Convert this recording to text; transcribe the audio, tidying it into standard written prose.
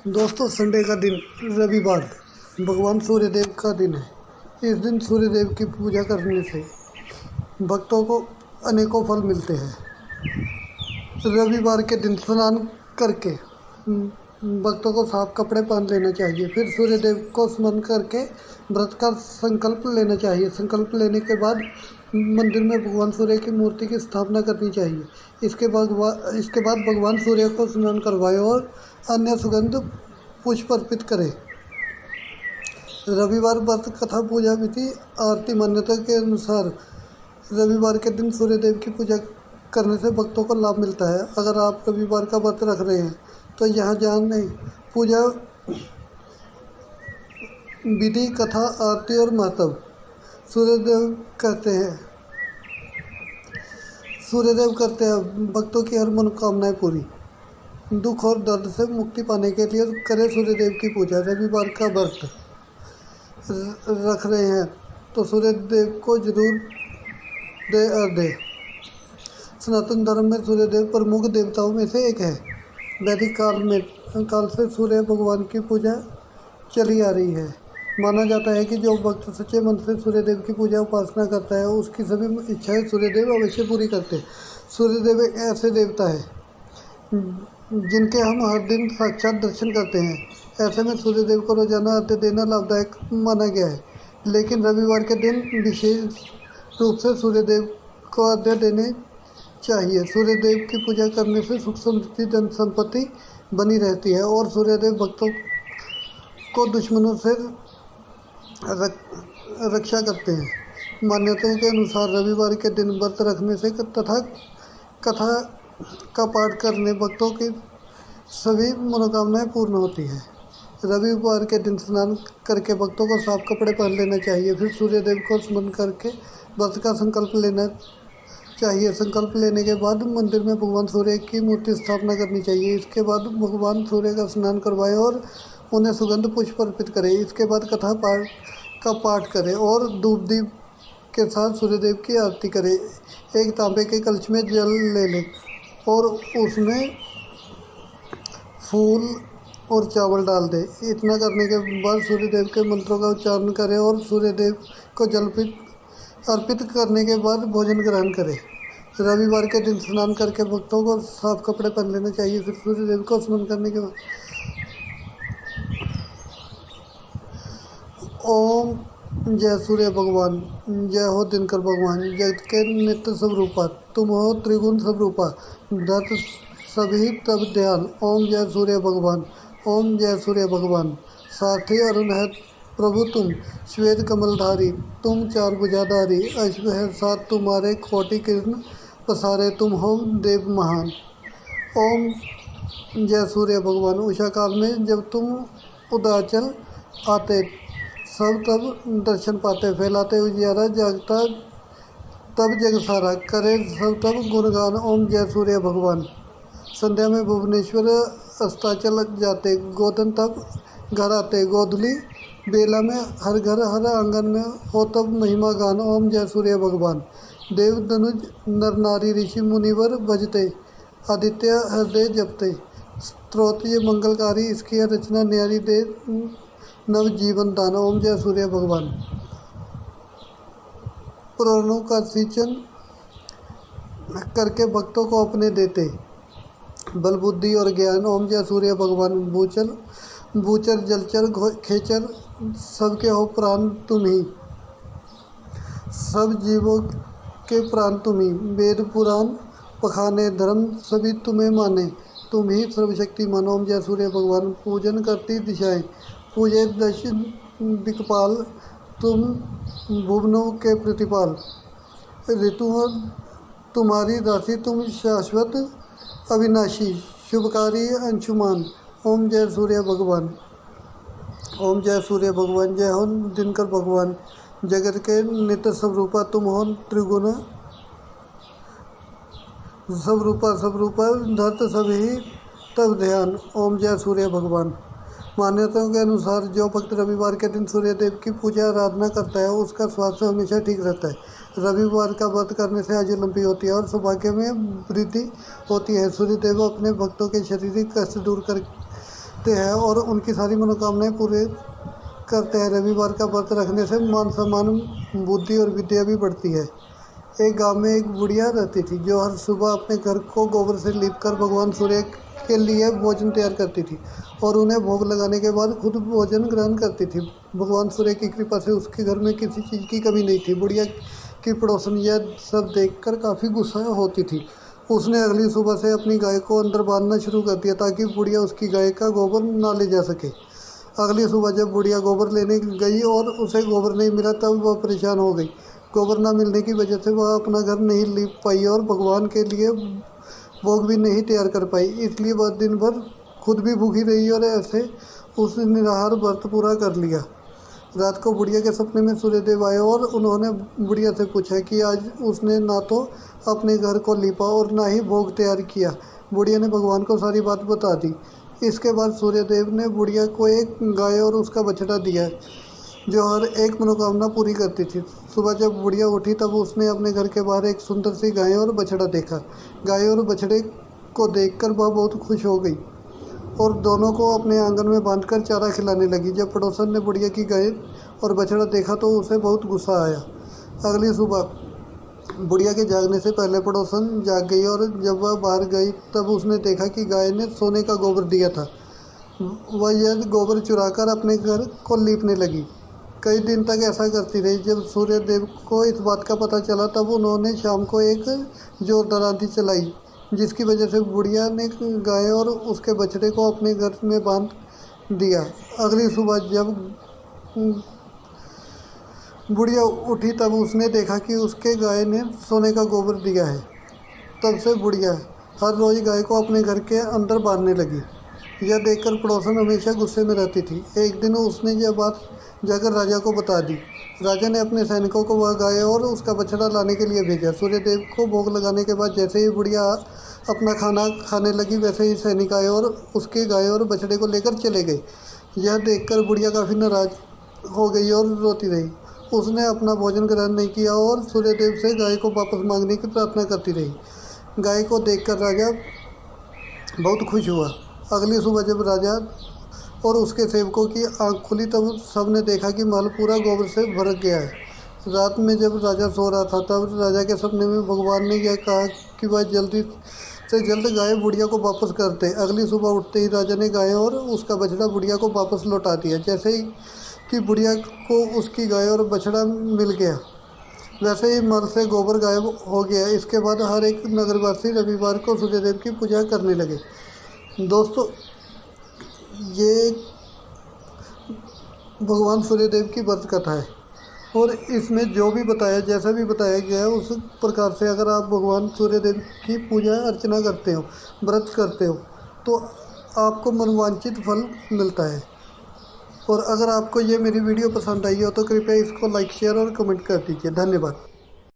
दोस्तों, संडे का दिन रविवार भगवान सूर्यदेव का दिन है। इस दिन सूर्यदेव की पूजा करने से भक्तों को अनेकों फल मिलते हैं। रविवार के दिन स्नान करके भक्तों को साफ कपड़े पहन लेना चाहिए। फिर सूर्यदेव को स्मरण करके व्रत का संकल्प लेना चाहिए। संकल्प लेने के बाद मंदिर में भगवान सूर्य की मूर्ति की स्थापना करनी चाहिए। इसके बाद भगवान सूर्य को स्नान करवाएं और अन्य सुगंध पुष्प अर्पित करें। रविवार व्रत कथा पूजा विधि आरती मान्यता के अनुसार रविवार के दिन सूर्यदेव की पूजा करने से भक्तों को लाभ मिलता है। अगर आप रविवार का व्रत रख रहे हैं तो यहाँ जानें पूजा विधि, कथा, आरती और महत्व। सूर्यदेव करते हैं भक्तों की हर मनोकामनाएं पूरी। दुख और दर्द से मुक्ति पाने के लिए करें सूर्यदेव की पूजा। रविवार का व्रत रख रहे हैं तो सूर्यदेव को जरूर दे। सनातन धर्म में सूर्यदेव प्रमुख देवताओं में से एक है। वैदिक काल से सूर्य भगवान की पूजा चली आ रही है। माना जाता है कि जो भक्त सच्चे मन से सूर्यदेव की पूजा उपासना करता है उसकी सभी इच्छाएं सूर्यदेव अवश्य पूरी करते हैं। सूर्यदेव एक ऐसे देवता है जिनके हम हर दिन साक्षात दर्शन करते हैं। ऐसे में सूर्यदेव को रोजाना अर्घ्य देना लाभदायक माना गया है, लेकिन रविवार के दिन विशेष रूप से सूर्यदेव को अर्घ्य देने चाहिए। सूर्यदेव की पूजा करने से सुख समृद्धि धन संपत्ति बनी रहती है और सूर्यदेव भक्तों को दुश्मनों से रक्षा करते हैं। मान्यताओं के अनुसार रविवार के दिन व्रत रखने से तथा कथा का पाठ करने भक्तों की सभी मनोकामनाएं पूर्ण होती है। रविवार के दिन स्नान करके भक्तों को साफ कपड़े पहन लेना चाहिए। फिर सूर्यदेव को स्मरण करके व्रत का संकल्प लेना चाहिए। संकल्प लेने के बाद मंदिर में भगवान सूर्य की मूर्ति स्थापना करनी चाहिए। इसके बाद भगवान सूर्य का स्नान करवाएं और उन्हें सुगंध पुष्प अर्पित करें। इसके बाद कथा का पाठ करें और धूप दीप के साथ सूर्यदेव की आरती करें। एक तांबे के कलश में जल ले लें और उसमें फूल और चावल डाल दें। इतना करने के बाद सूर्यदेव के मंत्रों का उच्चारण करें और सूर्यदेव को जल अर्पित करने के बाद भोजन ग्रहण करें। रविवार के दिन स्नान करके भक्तों को साफ कपड़े पहन लेना चाहिए। फिर सूर्यदेव को स्मरण करने के बाद ओम जय सूर्य भगवान, जय हो दिनकर भगवान, जगत के नित्य स्वरूपा, तुम हो त्रिगुण स्वरूपा, धत सभी तब ध्यान। ओम जय सूर्य भगवान, ओम जय सूर्य भगवान। सारथी अरुण है प्रभु तुम, श्वेत कमलधारी तुम, चार भुजाधारी, अश्व है सात तुम्हारे, कोटि किरण पसारे तुम हो देव महान। ओम जय सूर्य भगवान। उषा काल में जब तुम उदाचल आते सब तब दर्शन पाते, फैलाते उजियारा, जागता तब जग सारा, करे सब तब गुणगान। ओम जय सूर्य भगवान। संध्या में भुवनेश्वर अस्ताचल जाते, गोधन तब घर आते, गोधुली बेला में हर घर हर आंगन में हो तब महिमा गान। ओम जय सूर्य भगवान। देव धनुज नर नारी ऋषि मुनिवर भजते, आदित्य हृदय जपते, स्त्रोत ये मंगलकारी, इसकी रचना न्यारी दे नव जीवन दान। ओम जय सूर्य भगवान। पुराणों का सिंचन करके भक्तों को अपने देते, बल बुद्धि और ज्ञान। ओम जय सूर्य भगवान। भूचर जलचर खेचर सबके हो प्राण तुम ही, सब जीवों के प्राण तुम ही, वेद पुराण पखाने धर्म सभी तुम्हें माने, तुम ही सर्वशक्तिमान। ओम जय सूर्य भगवान। पूजन करती दिशाएं, पूजे दक्षिण दिक्पाल, तुम भुवनों के प्रतिपाल, ऋतुओं तुम्हारी राशि तुम, शाश्वत अविनाशी, शुभकारी अंशुमान। ओम जय सूर्य भगवान। ओम जय सूर्य भगवान। जय हो दिनकर भगवान, जगत के नित्य स्वरूपा, तुम हो त्रिगुण स्वरूपा, धत सभी तब ध्यान। ओम जय सूर्य भगवान। मान्यताओं के अनुसार जो भक्त रविवार के दिन सूर्यदेव की पूजा आराधना करता है उसका स्वास्थ्य हमेशा ठीक रहता है। रविवार का व्रत करने से आयु लंबी होती है और सौभाग्य में वृद्धि होती है। सूर्यदेव अपने भक्तों के शारीरिक कष्ट दूर हैं और उनकी सारी मनोकामनाएं पूरे करते हैं। रविवार का व्रत रखने से मान सम्मान, बुद्धि और विद्या भी बढ़ती है। एक गांव में एक बुढ़िया रहती थी जो हर सुबह अपने घर को गोबर से लीपकर भगवान सूर्य के लिए भोजन तैयार करती थी और उन्हें भोग लगाने के बाद खुद भोजन ग्रहण करती थी। भगवान सूर्य की कृपा से उसके घर में किसी चीज़ की कमी नहीं थी। बुढ़िया की पड़ोसन यह सब देखकर काफ़ी गुस्सा होती थी। उसने अगली सुबह से अपनी गाय को अंदर बांधना शुरू कर दिया ताकि बुढ़िया उसकी गाय का गोबर ना ले जा सके। अगली सुबह जब बुढ़िया गोबर लेने गई और उसे गोबर नहीं मिला तब वह परेशान हो गई। गोबर न मिलने की वजह से वह अपना घर नहीं लीप पाई और भगवान के लिए भोग भी नहीं तैयार कर पाई। इसलिए वह दिन भर खुद भी भूखी रही और ऐसे उसने निराहार व्रत पूरा कर लिया। रात को बुढ़िया के सपने में सूर्यदेव आए और उन्होंने बुढ़िया से पूछा कि आज उसने ना तो अपने घर को लीपा और ना ही भोग तैयार किया। बुढ़िया ने भगवान को सारी बात बता दी। इसके बाद सूर्यदेव ने बुढ़िया को एक गाय और उसका बछड़ा दिया जो हर एक मनोकामना पूरी करती थी। सुबह जब बुढ़िया उठी तब उसने अपने घर के बाहर एक सुंदर सी गाय और बछड़ा देखा। गाय और बछड़े को देखकर वह बहुत खुश हो गई और दोनों को अपने आंगन में बांधकर चारा खिलाने लगी। जब पड़ोसन ने बुढ़िया की गाय और बछड़ा देखा तो उसे बहुत गुस्सा आया। अगली सुबह बुढ़िया के जागने से पहले पड़ोसन जाग गई और जब वह बाहर गई तब उसने देखा कि गाय ने सोने का गोबर दिया था। वह यह गोबर चुराकर अपने घर को लीपने लगी। कई दिन तक ऐसा करती रही। जब सूर्यदेव को इस बात का पता चला तब उन्होंने शाम को एक जोरदार आंधी चलाई जिसकी वजह से बुढ़िया ने गाय और उसके बछड़े को अपने घर में बांध दिया। अगली सुबह जब बुढ़िया उठी तब उसने देखा कि उसके गाय ने सोने का गोबर दिया है। तब से बुढ़िया हर रोज़ गाय को अपने घर के अंदर बांधने लगी। यह देखकर पड़ोसन हमेशा गुस्से में रहती थी। एक दिन उसने यह बात जाकर राजा को बता दी। राजा ने अपने सैनिकों को वह गाय और उसका बछड़ा लाने के लिए भेजा। सूर्यदेव को भोग लगाने के बाद जैसे ही बुढ़िया अपना खाना खाने लगी वैसे ही सैनिक आए और उसके गाय और बछड़े को लेकर चले गए। यह देखकर बुढ़िया काफ़ी नाराज हो गई और रोती रही। उसने अपना भोजन ग्रहण नहीं किया और सूर्यदेव से गाय को वापस मांगने की प्रार्थना करती रही। गाय को देखकर राजा बहुत खुश हुआ। अगली सुबह जब राजा और उसके सेवकों की आंख खुली तब सबने देखा कि महल पूरा गोबर से भर गया है। रात में जब राजा सो रहा था तब राजा के सपने में भगवान ने यह कहा कि वह जल्दी से जल्द गाय बुढ़िया को वापस कर दे। अगली सुबह उठते ही राजा ने गाय और उसका बछड़ा बुढ़िया को वापस लौटा दिया। जैसे ही कि बुढ़िया को उसकी गाय और बछड़ा मिल गया वैसे ही महल से गोबर गायब हो गया। इसके बाद हर एक नगरवासी रविवार को सूर्यदेव की पूजा करने लगे। दोस्तों, ये भगवान सूर्यदेव की व्रत कथा है और इसमें जो भी बताया जैसा भी बताया गया है उस प्रकार से अगर आप भगवान सूर्यदेव की पूजा अर्चना करते हो, व्रत करते हो तो आपको मनोवांछित फल मिलता है। और अगर आपको ये मेरी वीडियो पसंद आई हो तो कृपया इसको लाइक, शेयर और कमेंट कर दीजिए। धन्यवाद।